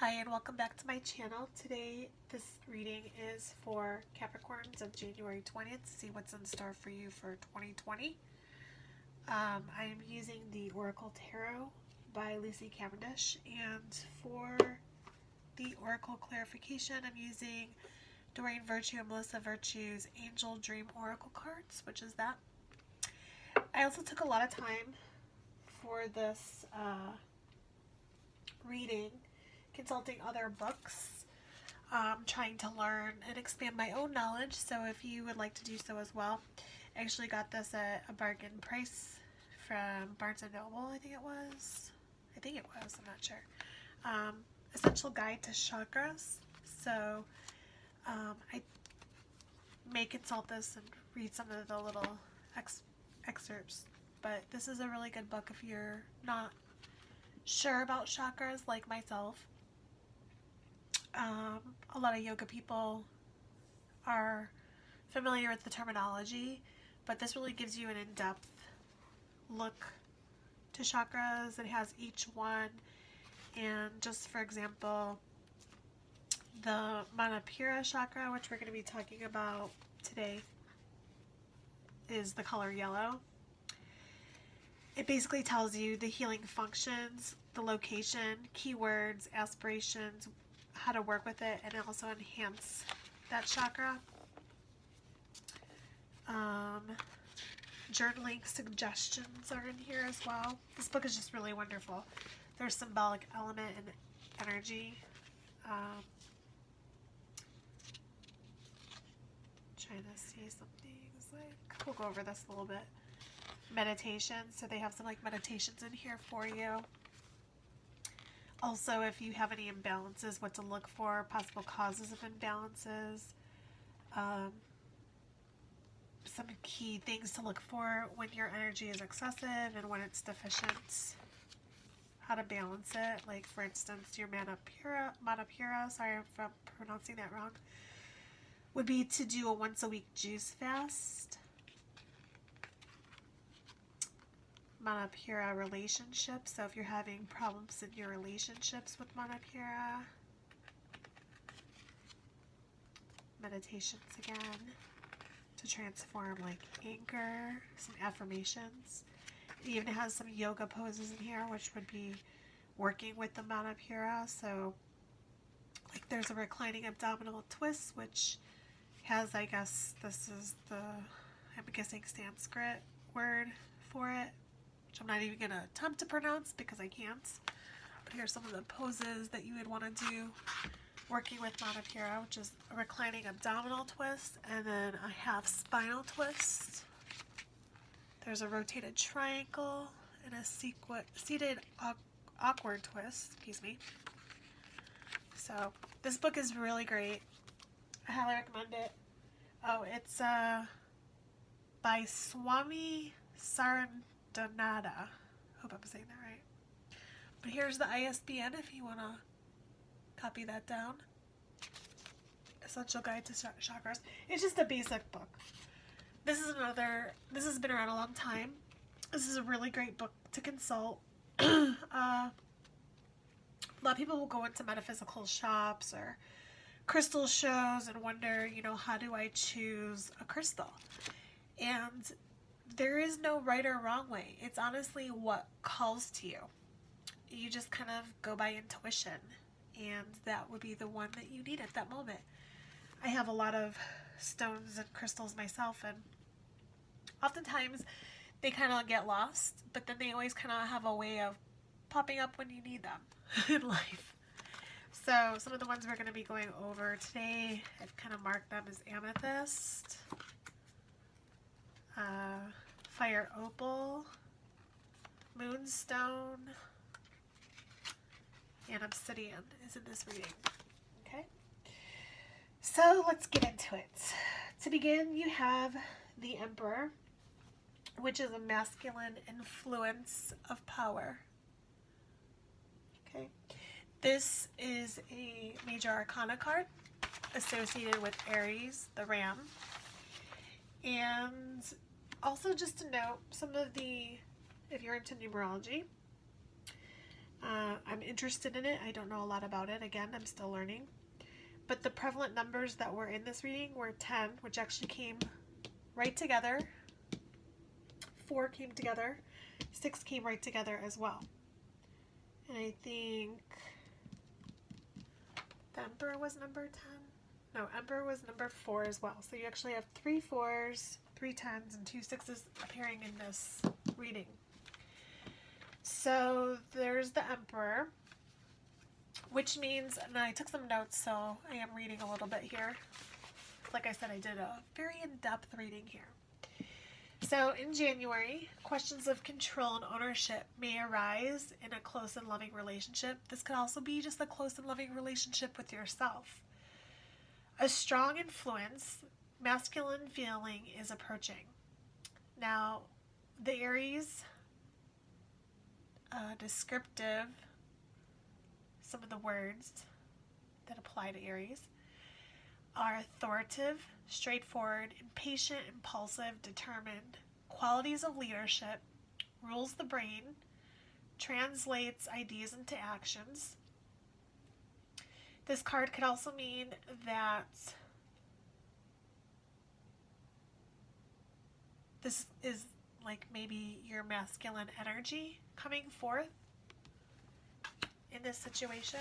Hi and welcome back to my channel. Today this reading is for Capricorns of January 20th to see what's in store for you for 2020. I am using the Oracle Tarot by Lucy Cavendish, and for the Oracle clarification I'm using Doreen Virtue and Melissa Virtue's Angel Dream Oracle cards, which is that. I also took a lot of time for this reading, consulting other books, trying to learn and expand my own knowledge. So if you would like to do so as well, I actually got this at a bargain price from Barnes & Noble, I think it was, I'm not sure. Essential Guide to Chakras. So I may consult this and read some of the little excerpts, but this is a really good book if you're not sure about chakras like myself. A lot of yoga people are familiar with the terminology, but this really gives you an in-depth look to chakras. It has each one, and just for example, the Manipura chakra, which we're going to be talking about today, is the color yellow. It basically tells you the healing functions, the location, keywords, aspirations, how to work with it, and also enhance that chakra. Journaling suggestions are in here as well. This book is just really wonderful. There's symbolic element and energy. Trying to see some things, like, we'll go over this a little bit. Meditation, so they have some like meditations in here for you. Also, if you have any imbalances, what to look for, possible causes of imbalances, some key things to look for when your energy is excessive and when it's deficient, how to balance it. Like for instance, your Manipura, sorry if I'm pronouncing that wrong, would be to do a once a week juice fast. Manipura relationships, so if you're having problems in your relationships with Manipura. Meditations again, to transform like anger, some affirmations. It even has some yoga poses in here, which would be working with the Manipura. So like there's a reclining abdominal twist, which has, I guess this is the, I'm guessing Sanskrit word for it, which I'm not even going to attempt to pronounce because I can't. But here's some of the poses that you would want to do working with Manipura, which is a reclining abdominal twist and then a half spinal twist. There's a rotated triangle and a seated awkward twist, excuse me. So this book is really great. I highly recommend it. Oh, it's by Swami Sarandanada. Hope I'm saying that right. But here's the ISBN if you want to copy that down. Essential Guide to Chakras. It's just a basic book. This has been around a long time. This is a really great book to consult. A lot of people will go into metaphysical shops or crystal shows and wonder, how do I choose a crystal? And there is no right or wrong way. It's honestly what calls to you. You just kind of go by intuition, and that would be the one that you need at that moment. I have a lot of stones and crystals myself, and oftentimes they kind of get lost, but then they always kind of have a way of popping up when you need them in life. So some of the ones we're going to be going over today, I've kind of marked them as amethyst, fire opal, moonstone, and obsidian is in this reading. Okay, so let's get into it. To begin, you have the Emperor, which is a masculine influence of power. Okay, this is a major arcana card associated with Aries, the ram. And also just to note, some of the, if you're into numerology, I'm interested in it. I don't know a lot about it. Again, I'm still learning. But the prevalent numbers that were in this reading were 10, which actually came right together. 4 came together. 6 came right together as well. And I think the Emperor was number 10. No, Emperor was number 4 as well. So you actually have 3 4s, 3 10s, and 2 6s appearing in this reading. So there's the Emperor, which means, and I took some notes, so I am reading a little bit here. Like I said, I did a very in-depth reading here. So in January, questions of control and ownership may arise in a close and loving relationship. This could also be just a close and loving relationship with yourself. A strong influence, masculine feeling is approaching. Now, the Aries, descriptive, some of the words that apply to Aries are authoritative, straightforward, impatient, impulsive, determined, qualities of leadership, rules the brain, translates ideas into actions. This card could also mean that this is like maybe your masculine energy coming forth in this situation.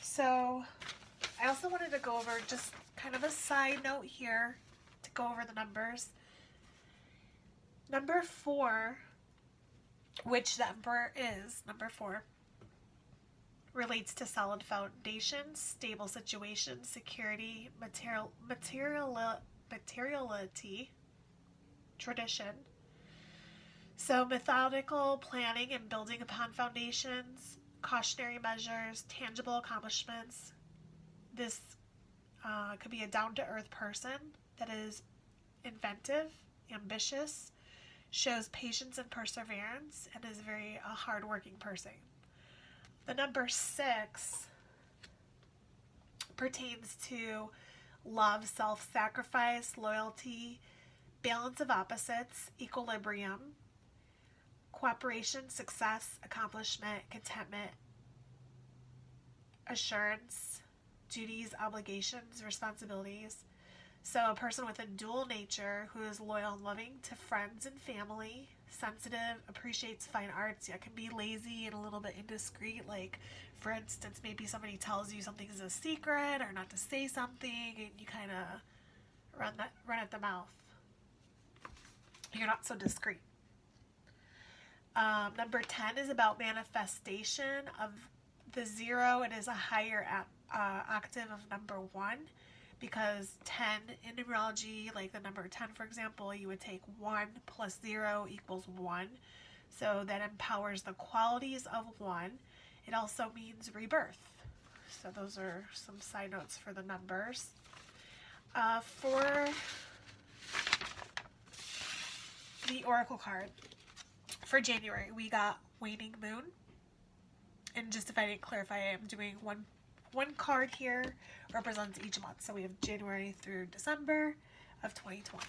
So I also wanted to go over just kind of a side note here to go over the numbers. Number 4, which the Emperor is, number 4, relates to solid foundations, stable situations, security, materiality, tradition. So methodical planning and building upon foundations, cautionary measures, tangible accomplishments. This could be a down-to-earth person that is inventive, ambitious, shows patience and perseverance, and is very a hard-working person. The number 6 pertains to love, self-sacrifice, loyalty, balance of opposites, equilibrium, cooperation, success, accomplishment, contentment, assurance, duties, obligations, responsibilities. So a person with a dual nature who is loyal and loving to friends and family, sensitive, appreciates fine arts, yet can be lazy and a little bit indiscreet. Like, for instance, maybe somebody tells you something is a secret or not to say something, and you kind of run at the mouth. You're not so discreet. Number 10 is about manifestation of the 0. It is a higher octave of number 1, because 10 in numerology, like the number 10, for example, you would take 1 plus 0 equals 1. So that empowers the qualities of 1. It also means rebirth. So those are some side notes for the numbers. For the Oracle card for January, we got Waning Moon. And just if I didn't clarify, I am doing one card here represents each month. So we have January through December of 2020.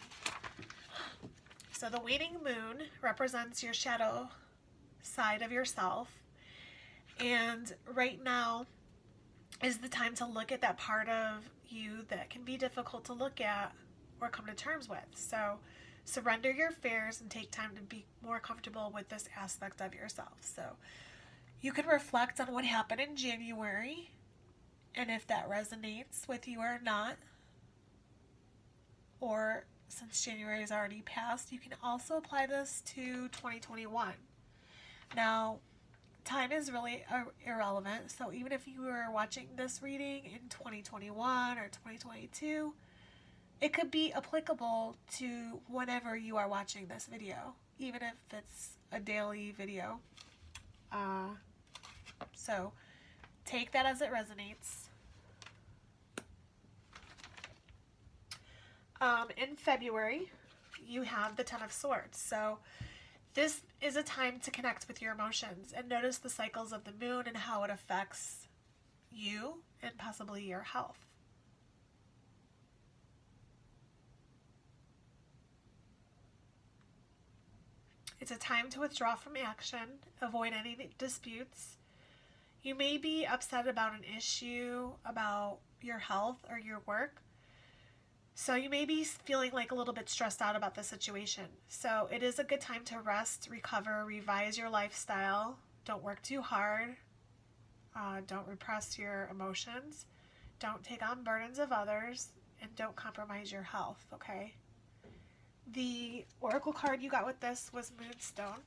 So the waning moon represents your shadow side of yourself. And right now is the time to look at that part of you that can be difficult to look at or come to terms with. So surrender your fears and take time to be more comfortable with this aspect of yourself. So you can reflect on what happened in January and if that resonates with you or not. Or since January is already passed, you can also apply this to 2021. Now, time is really irrelevant. So even if you were watching this reading in 2021 or 2022, it could be applicable to whenever you are watching this video, even if it's a daily video. So take that as it resonates. In February, you have the Ten of Swords. So this is a time to connect with your emotions and notice the cycles of the moon and how it affects you and possibly your health. It's a time to withdraw from action, avoid any disputes. You may be upset about an issue, about your health or your work. So you may be feeling like a little bit stressed out about the situation. So it is a good time to rest, recover, revise your lifestyle. Don't work too hard. Don't repress your emotions. Don't take on burdens of others. And don't compromise your health, okay? The oracle card you got with this was Moonstone.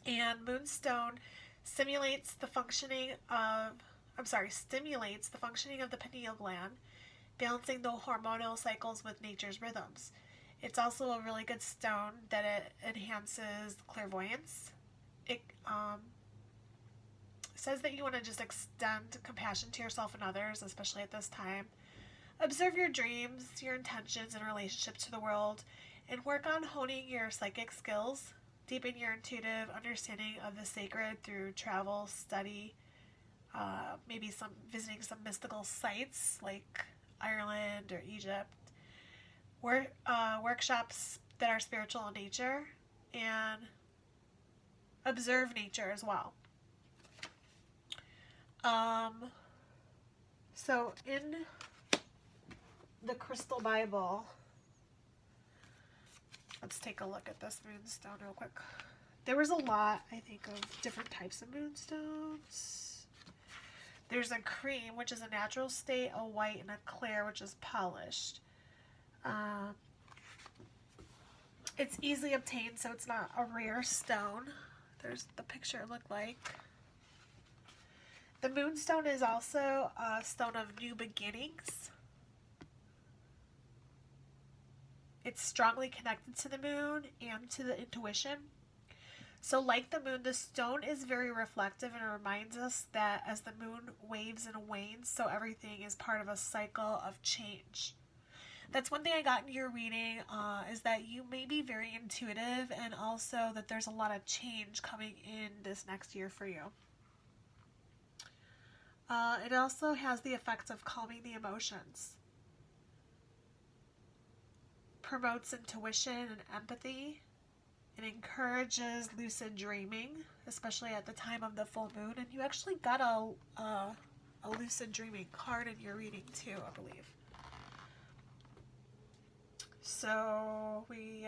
And Moonstone stimulates the functioning of the pineal gland, balancing the hormonal cycles with nature's rhythms. It's also a really good stone that it enhances clairvoyance. It says that you want to just extend compassion to yourself and others, especially at this time. Observe your dreams, your intentions, and relationships to the world, and work on honing your psychic skills. Deepen your intuitive understanding of the sacred through travel, study, maybe visiting some mystical sites like Ireland or Egypt. Workshops that are spiritual in nature, and observe nature as well. So in the Crystal Bible, let's take a look at this moonstone real quick. There was a lot, I think, of different types of moonstones. There's a cream, which is a natural state, a white, and a clear, which is polished. It's easily obtained, so it's not a rare stone. There's the picture it looked like. The moonstone is also a stone of new beginnings. It's strongly connected to the moon and to the intuition. So like the moon, the stone is very reflective, and it reminds us that as the moon waves and wanes, so everything is part of a cycle of change. That's one thing I got in your reading, is that you may be very intuitive, and also that there's a lot of change coming in this next year for you. It also has the effects of calming the emotions. Promotes intuition and empathy. It encourages lucid dreaming, especially at the time of the full moon. And you actually got a lucid dreaming card in your reading too, I believe. So we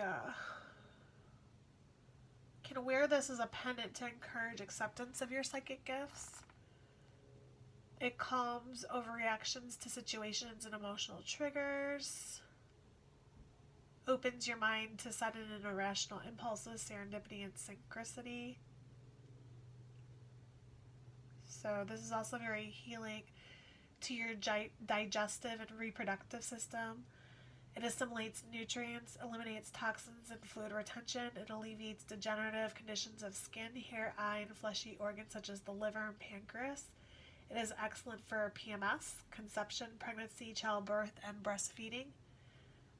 can wear this as a pendant to encourage acceptance of your psychic gifts. It calms overreactions to situations and emotional triggers. Opens your mind to sudden and irrational impulses, serendipity, and synchronicity. So this is also very healing to your digestive and reproductive system. It assimilates nutrients, eliminates toxins and fluid retention. It alleviates degenerative conditions of skin, hair, eye, and fleshy organs such as the liver and pancreas. It is excellent for PMS, conception, pregnancy, childbirth, and breastfeeding.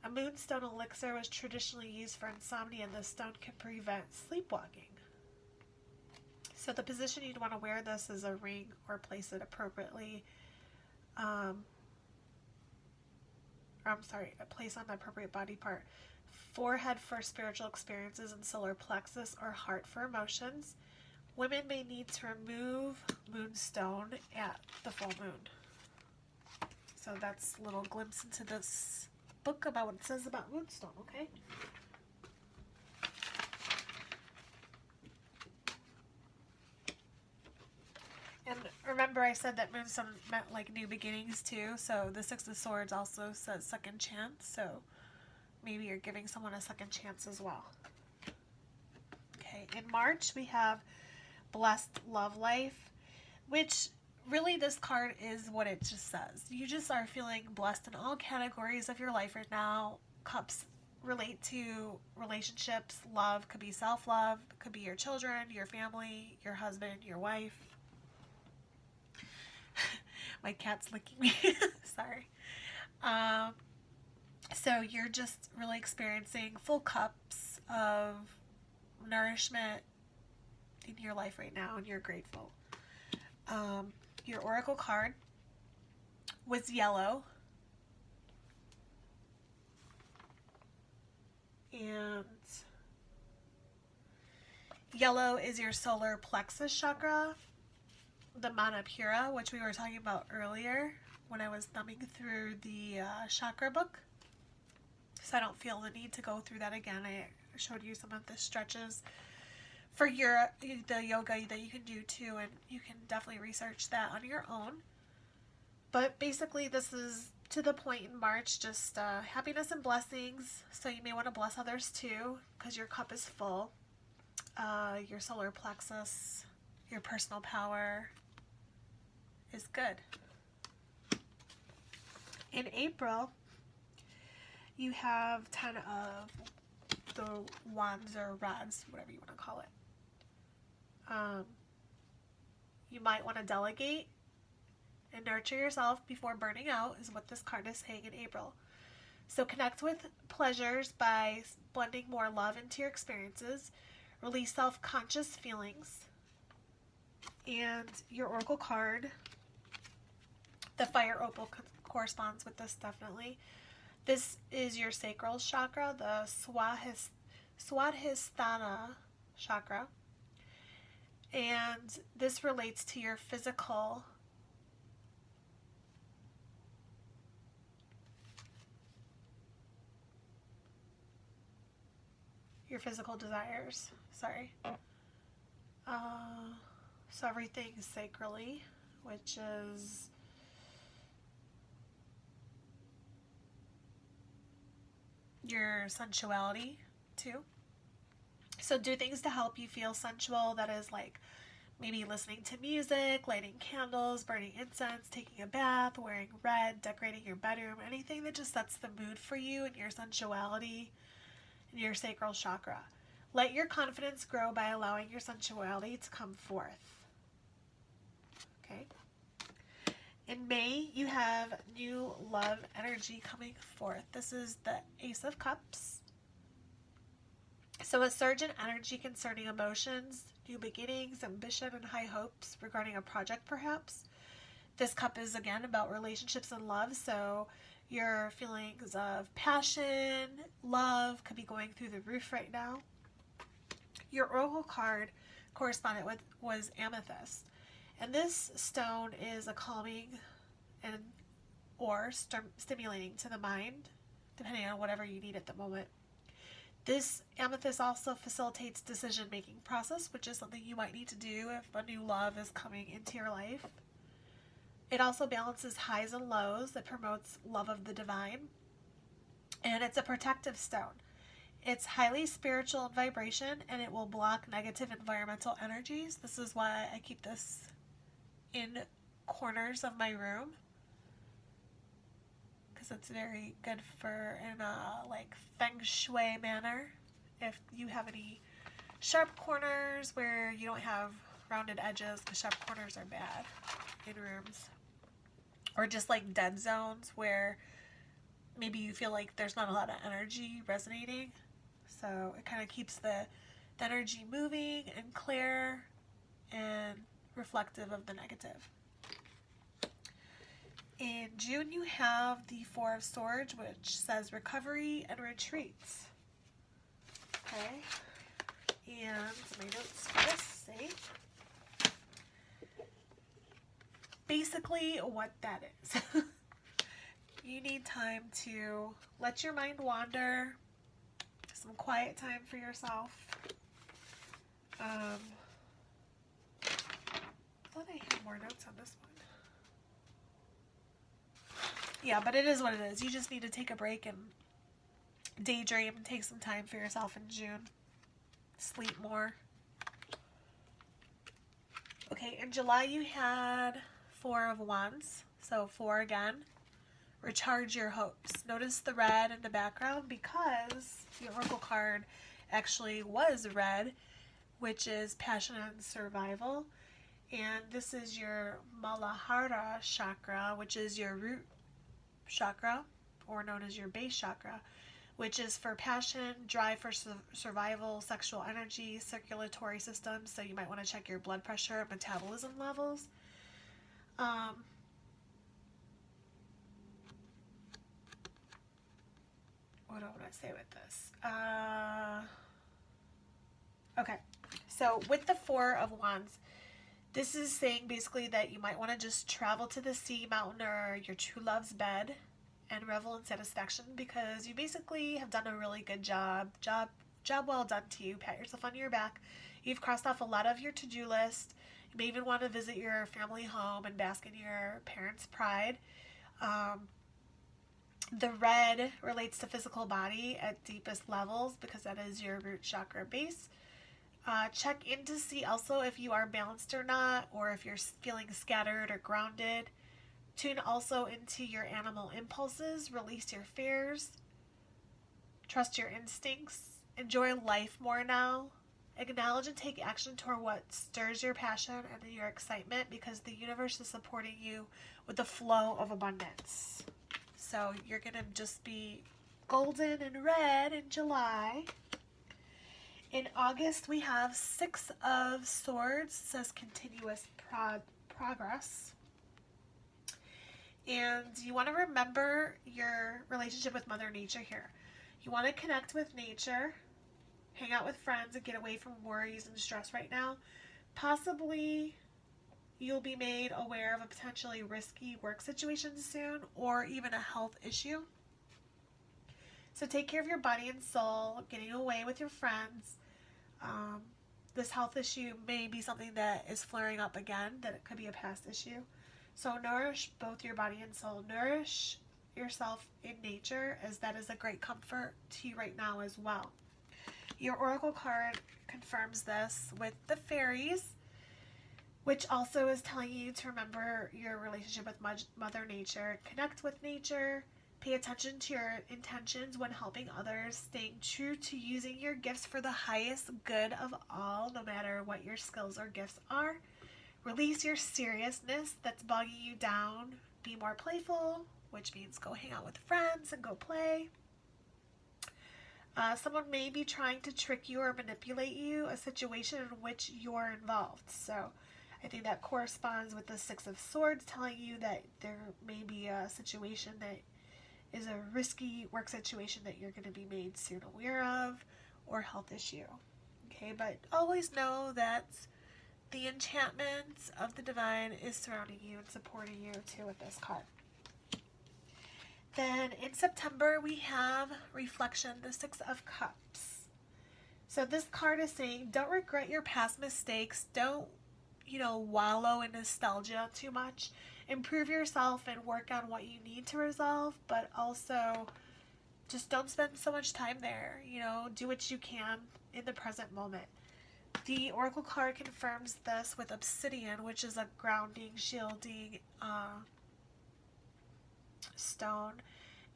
A moonstone elixir was traditionally used for insomnia, and this stone can prevent sleepwalking. So the position you'd want to wear this is a ring or place it appropriately. A place on the appropriate body part. Forehead for spiritual experiences, and solar plexus or heart for emotions. Women may need to remove moonstone at the full moon. So that's a little glimpse into this book about what it says about moonstone, okay? And remember I said that moonstone meant like new beginnings too, so the Six of Swords also says second chance, so maybe you're giving someone a second chance as well. Okay, in March we have Blessed Love Life, which really this card is what it just says. You just are feeling blessed in all categories of your life right now. Cups relate to relationships, love, could be self-love, could be your children, your family, your husband, your wife. My cat's licking me. Sorry. So you're just really experiencing full cups of nourishment in your life right now, and you're grateful. Your oracle card was yellow, and Yellow is your solar plexus chakra, the Manipura, which we were talking about earlier when I was thumbing through the chakra book. So I don't feel the need to go through that again. I showed you some of the stretches for the yoga that you can do too, and you can definitely research that on your own. But basically, this is to the point in March, just happiness and blessings. So you may want to bless others too, because your cup is full. Your solar plexus, your personal power is good. In April, you have 10 of the wands or rods, whatever you want to call it. You might want to delegate and nurture yourself before burning out is what this card is saying in April. So connect with pleasures by blending more love into your experiences. Release self-conscious feelings. And your oracle card, the fire opal, corresponds with this definitely. This is your sacral chakra, the Swadhisthana chakra. And this relates to your physical desires. Sorry. So everything sacrally, which is your sensuality too. So do things to help you feel sensual. That is like maybe listening to music, lighting candles, burning incense, taking a bath, wearing red, decorating your bedroom, anything that just sets the mood for you and your sensuality and your sacral chakra. Let your confidence grow by allowing your sensuality to come forth. Okay. In May, you have new love energy coming forth. This is the Ace of Cups. So a surge in energy concerning emotions, new beginnings, ambition, and high hopes regarding a project perhaps. This cup is again about relationships and love, so your feelings of passion, love could be going through the roof right now. Your oracle card correspondent with was amethyst. And this stone is a calming and or stimulating to the mind, depending on whatever you need at the moment. This amethyst also facilitates decision-making process, which is something you might need to do if a new love is coming into your life. It also balances highs and lows. It promotes love of the divine. And it's a protective stone. It's highly spiritual in vibration, and it will block negative environmental energies. This is why I keep this in corners of my room, because it's very good for in a like feng shui manner. If you have any sharp corners where you don't have rounded edges, the sharp corners are bad in rooms. Or just like dead zones where maybe you feel like there's not a lot of energy resonating. So it kind of keeps the energy moving and clear and reflective of the negative. In June, you have the Four of Swords, which says recovery and retreats. Okay. And my notes for this say basically what that is. You need time to let your mind wander, some quiet time for yourself. I thought I had more notes on this one. Yeah, but it is what it is. You just need to take a break and daydream and take some time for yourself in June. Sleep more. Okay, in July you had Four of Wands. So 4 again. Recharge your hopes. Notice the red in the background because the oracle card actually was red, which is passion and survival. And this is your Muladhara chakra, which is your root chakra, or known as your base chakra, which is for passion, drive for survival, sexual energy, circulatory system. So you might want to check your blood pressure, metabolism levels. What do I want to say with this? Okay, So with the Four of Wands, this is saying basically that you might want to just travel to the sea, mountain, or your true love's bed and revel in satisfaction, because you basically have done a really good job. Job well done to you. Pat yourself on your back. You've crossed off a lot of your to-do list. You may even want to visit your family home and bask in your parents' pride. The red relates to physical body at deepest levels because that is your root chakra base. Check in to see also if you are balanced or not, or if you're feeling scattered or grounded. Tune also into your animal impulses. Release your fears. Trust your instincts. Enjoy life more now. Acknowledge and take action toward what stirs your passion and your excitement, because the universe is supporting you with the flow of abundance. So you're going to just be golden and red in July. In August, we have Six of Swords. It says continuous progress. And you want to remember your relationship with Mother Nature here. You want to connect with nature, hang out with friends, and get away from worries and stress right now. Possibly you'll be made aware of a potentially risky work situation soon, or even a health issue. So take care of your body and soul, getting away with your friends. This health issue may be something that is flaring up again, that it could be a past issue. So nourish both your body and soul. Nourish yourself in nature, as that is a great comfort to you right now as well. Your oracle card confirms this with the fairies, which also is telling you to remember your relationship with Mother Nature. Connect with nature. Pay attention to your intentions when helping others, staying true to using your gifts for the highest good of all, no matter what your skills or gifts are. Release your seriousness that's bogging you down. Be more playful, which means go hang out with friends and go play. Someone may be trying to trick you or manipulate you, a situation in which you're involved. So I think that corresponds with the Six of Swords, telling you that there may be a situation that is a risky work situation that you're going to be made soon aware of, or health issue. Okay, but always know that the enchantment of the divine is surrounding you and supporting you too with this card. Then in September, we have Reflection, the Six of Cups. So this card is saying, don't regret your past mistakes. Don't, wallow in nostalgia too much. Improve yourself and work on what you need to resolve, but also just don't spend so much time there. Do what you can in the present moment. The Oracle card confirms this with Obsidian, which is a grounding, shielding stone.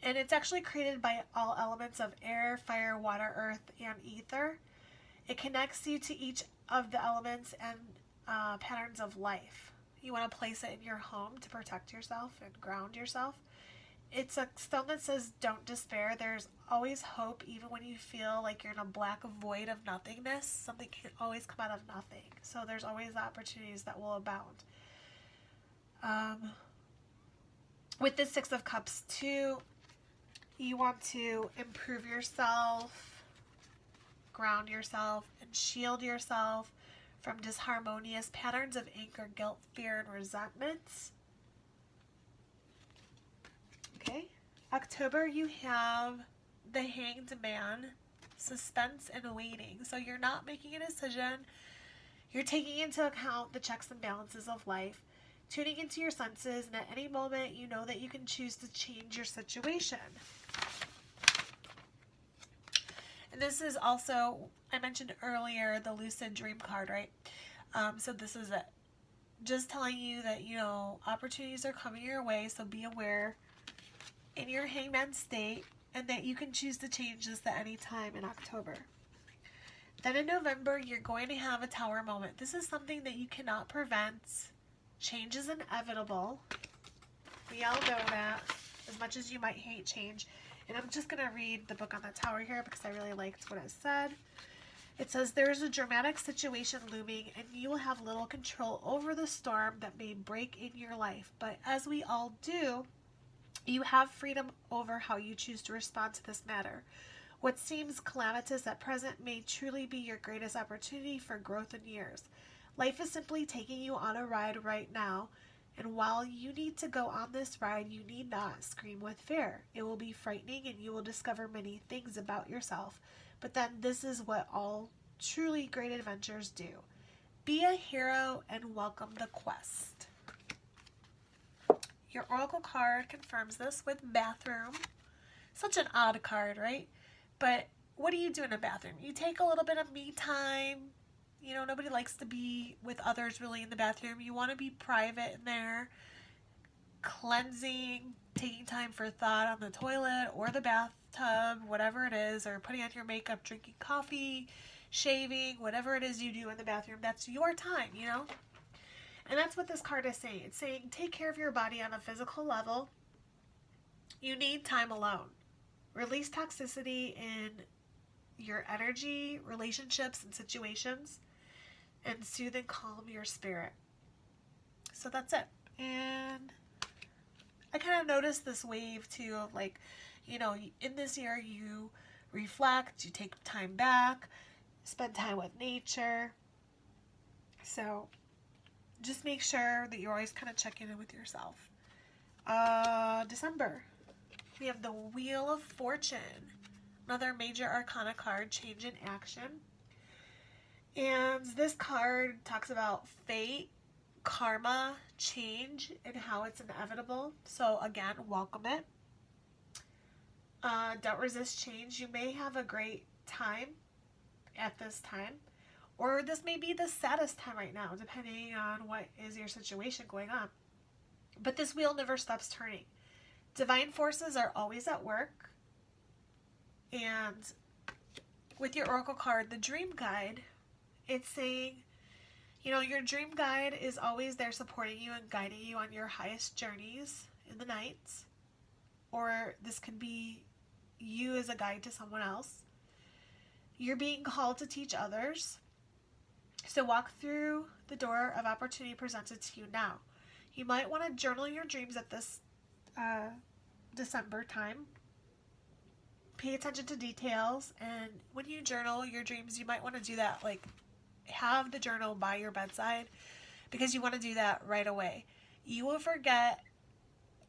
And it's actually created by all elements of air, fire, water, earth, and ether. It connects you to each of the elements and patterns of life. You want to place it in your home to protect yourself and ground yourself. It's a stone that says don't despair. There's always hope, even when you feel like you're in a black void of nothingness. Something can always come out of nothing. So there's always opportunities that will abound. With the Six of Cups too, you want to improve yourself, ground yourself, and shield yourself from disharmonious patterns of anger, guilt, fear, and resentments. Okay. October, you have the Hanged Man, suspense and waiting. So you're not making a decision. You're taking into account the checks and balances of life, tuning into your senses, and at any moment you know that you can choose to change your situation. And this is also, I mentioned earlier, the lucid dream card, right? So this is it. Just telling you that, opportunities are coming your way, so be aware in your hangman state, and that you can choose to change this at any time in October. Then in November, you're going to have a tower moment. This is something that you cannot prevent. Change is inevitable. We all know that, as much as you might hate change. And I'm just going to read the book on the tower here because I really liked what it said. It says, there is a dramatic situation looming, and you will have little control over the storm that may break in your life. But as we all do, you have freedom over how you choose to respond to this matter. What seems calamitous at present may truly be your greatest opportunity for growth in years. Life is simply taking you on a ride right now, and while you need to go on this ride, you need not scream with fear. It will be frightening and you will discover many things about yourself, but then this is what all truly great adventures do. Be a hero and welcome the quest. Your oracle card confirms this with bathroom. Such an odd card, right? But what do you do in a bathroom? You take a little bit of me time. You know, nobody likes to be with others really in the bathroom. You want to be private in there, cleansing, taking time for thought on the toilet or the bathtub, whatever it is, or putting on your makeup, drinking coffee, shaving, whatever it is you do in the bathroom. That's your time, you know? And that's what this card is saying. It's saying take care of your body on a physical level. You need time alone. Release toxicity in your energy, relationships, and situations, and soothe and calm your spirit. So that's it. And I kind of noticed this wave too of like, you know, in this year you reflect, you take time back, spend time with nature. So just make sure that you're always kind of checking in with yourself. December. We have the Wheel of Fortune, another major arcana card, change in action. And this card talks about fate, karma, change, and how it's inevitable. So again, welcome it. Don't resist change. You may have a great time at this time, or this may be the saddest time right now, depending on what is your situation going on. But this wheel never stops turning. Divine forces are always at work. And with your oracle card, the dream guide, it's saying, you know, your dream guide is always there supporting you and guiding you on your highest journeys in the nights. Or this could be you as a guide to someone else. You're being called to teach others. So walk through the door of opportunity presented to you now. You might want to journal your dreams at this December time. Pay attention to details, and when you journal your dreams, you might want to do that, like have the journal by your bedside, because you want to do that right away. You will forget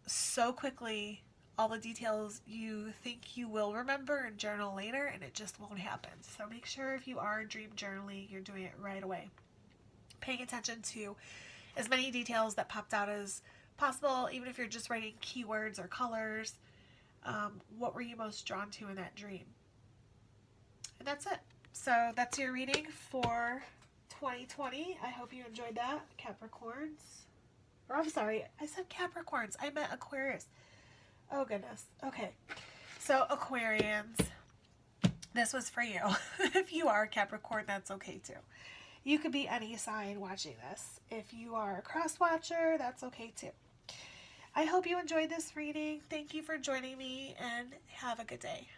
so quickly all the details you think you will remember and journal later, and it just won't happen. So make sure if you are dream journaling, you're doing it right away. Paying attention to as many details that popped out as possible, even if you're just writing keywords or colors. What were you most drawn to in that dream? And that's it. So that's your reading for 2020. I hope you enjoyed that, Capricorns. Or I'm sorry, I said Capricorns. I meant Aquarius. Oh goodness. Okay. So Aquarians, this was for you. If you are a Capricorn, that's okay too. You could be any sign watching this. If you are a cross watcher, that's okay too. I hope you enjoyed this reading. Thank you for joining me, and have a good day.